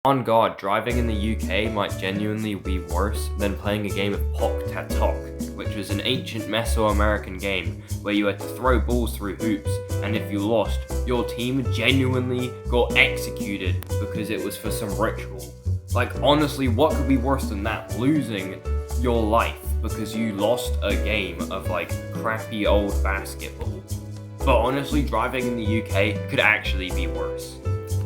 On God, driving in the UK might genuinely be worse than playing a game of Pock-Ta-Tok, which was an ancient Mesoamerican game where you had to throw balls through hoops, and if you lost, your team genuinely got executed because it was for some ritual. Like, honestly, what could be worse than that? Losing your life because you lost a game of, like, crappy old basketball. But honestly, driving in the UK could actually be worse.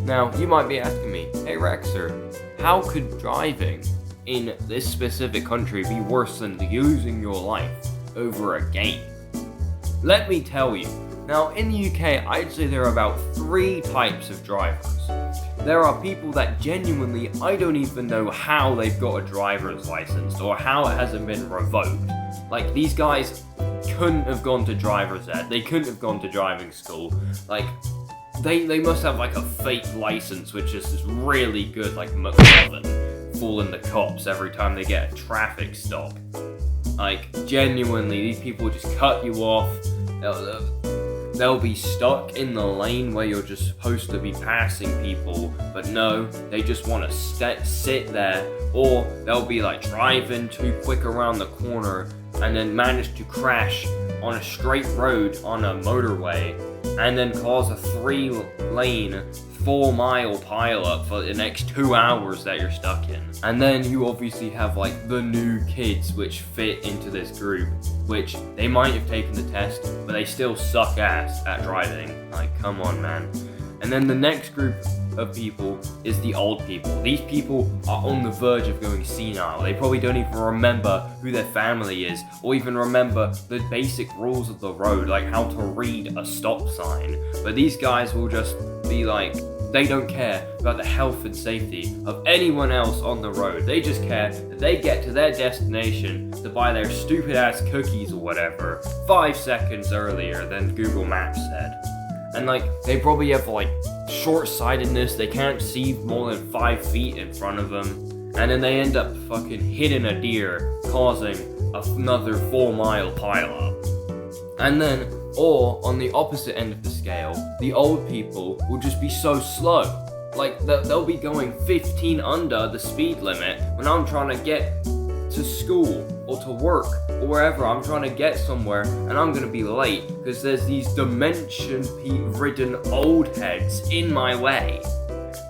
Now, you might be asking me, hey Rexer, how could driving in this specific country be worse than losing your life over a game? Let me tell you. Now, in the UK, I'd say there are about 3 types of drivers. There are people that genuinely, I don't even know how they've got a driver's license or how it hasn't been revoked. Like, these guys couldn't have gone to driver's ed, they couldn't have gone to driving school. Like, They must have like a fake license which is just really good, like McLovin, fooling the cops every time they get a traffic stop. Like, genuinely, these people just cut you off. They'll be stuck in the lane where you're just supposed to be passing people, but no, they just want to sit there, or they'll be like driving too quick around the corner and then manage to crash on a straight road on a motorway and then cause a 3-lane, 4-mile pileup for the next 2 hours that you're stuck in. And then you obviously have like the new kids which fit into this group, which they might have taken the test, but they still suck ass at driving. Like, come on, man. And then the next group of people is the old people. These people are on the verge of going senile. They probably don't even remember who their family is, or even remember the basic rules of the road, like how to read a stop sign. But these guys will just be like, they don't care about the health and safety of anyone else on the road. They just care that they get to their destination to buy their stupid ass cookies or whatever 5 seconds earlier than Google Maps said. And like, they probably have like short-sightedness, they can't see more than 5 feet in front of them, and then they end up fucking hitting a deer, causing another 4-mile pileup. And then, or on the opposite end of the scale, the old people will just be so slow. Like, they'll be going 15 under the speed limit when I'm trying to get to school or to work or wherever I'm trying to get somewhere, and I'm gonna be late because there's these dementia-ridden old heads in my way.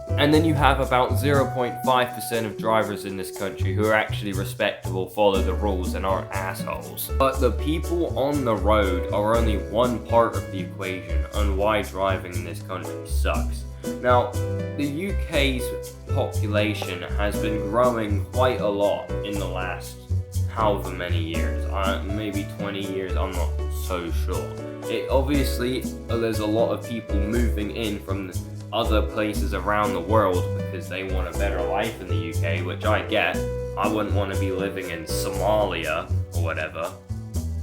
And then you have about 0.5% of drivers in this country who are actually respectable, follow the rules, and aren't assholes. But the people on the road are only one part of the equation on why driving in this country sucks. Now, the UK's population has been growing quite a lot in the last however many years, maybe 20 years, I'm not so sure. It obviously, there's a lot of people moving in from other places around the world because they want a better life in the UK, which I get. I wouldn't want to be living in Somalia or whatever.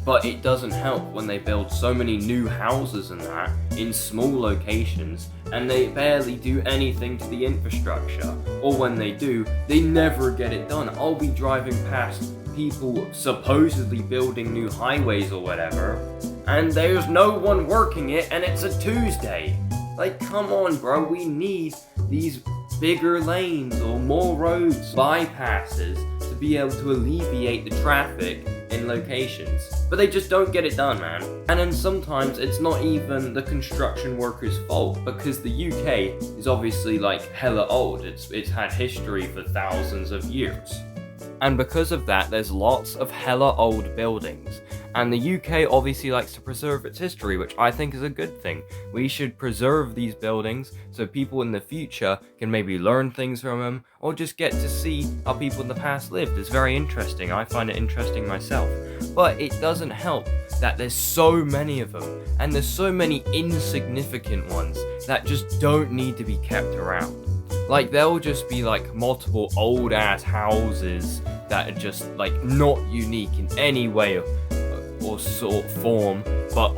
But it doesn't help when they build so many new houses and that in small locations, and they barely do anything to the infrastructure. Or when they do, they never get it done. I'll be driving past people supposedly building new highways or whatever, and there's no one working it, and it's a Tuesday. Like, come on, bro, we need these bigger lanes or more roads, bypasses, to be able to alleviate the traffic in locations. But they just don't get it done, man. And then sometimes it's not even the construction workers' fault, because the UK is obviously like hella old. It's had history for thousands of years. And because of that, there's lots of hella old buildings. And the UK obviously likes to preserve its history, which I think is a good thing. We should preserve these buildings so people in the future can maybe learn things from them, or just get to see how people in the past lived. It's very interesting. I find it interesting myself. But it doesn't help that there's so many of them, and there's so many insignificant ones that just don't need to be kept around. Like, there'll just be like multiple old ass houses that are just like not unique in any way or sort form, but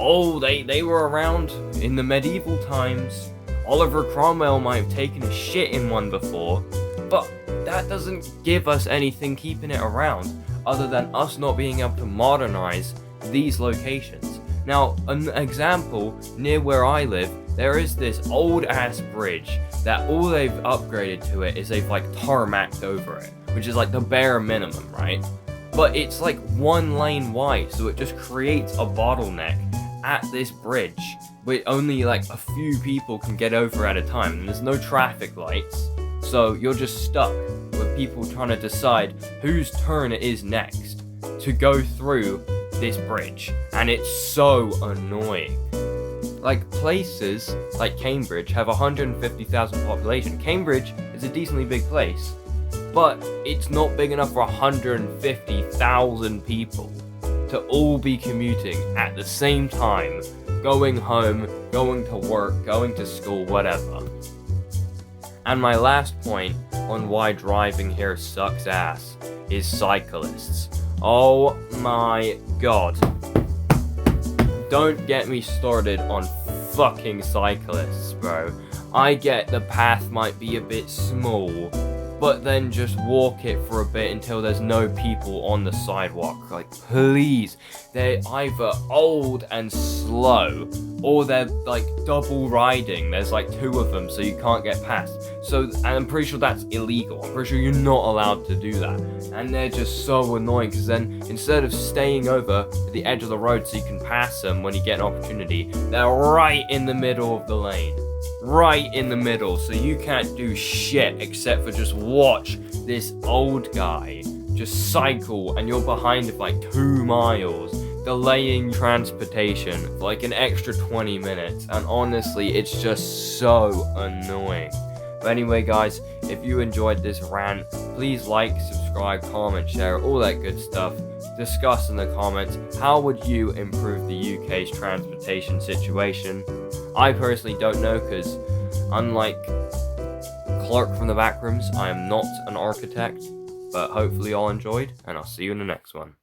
they were around in the medieval times. Oliver Cromwell might have taken a shit in one before, but that doesn't give us anything keeping it around other than us not being able to modernize these locations. Now, an example near where I live there is this old ass bridge that all they've upgraded to it is they've like tarmacked over it, which is like the bare minimum, right? But it's like 1 lane wide, so it just creates a bottleneck at this bridge where only like a few people can get over at a time, and there's no traffic lights, so you're just stuck with people trying to decide whose turn it is next to go through this bridge, and it's so annoying. Like, places like Cambridge have 150,000 population. Cambridge is a decently big place, but it's not big enough for 150,000 people to all be commuting at the same time, going home, going to work, going to school, whatever. And my last point on why driving here sucks ass is cyclists. Oh my god. Don't get me started on fucking cyclists, bro. I get the path might be a bit small, but then just walk it for a bit until there's no people on the sidewalk. Like, please. They're either old and slow, or they're like double riding. There's like 2 of them, so you can't get past. So, and I'm pretty sure that's illegal. I'm pretty sure you're not allowed to do that. And they're just so annoying, because then instead of staying over at the edge of the road so you can pass them when you get an opportunity, they're right in the middle of the lane. Right in the middle, so you can't do shit except for just watch this old guy just cycle, and you're behind it like 2 miles, delaying transportation for like an extra 20 minutes, and honestly, it's just so annoying. But anyway, guys, if you enjoyed this rant, please like, subscribe, comment, share, all that good stuff. Discuss in the comments, how would you improve the UK's transportation situation? I personally don't know, because unlike Clark from the Backrooms, I am not an architect, but hopefully you all enjoyed, and I'll see you in the next one.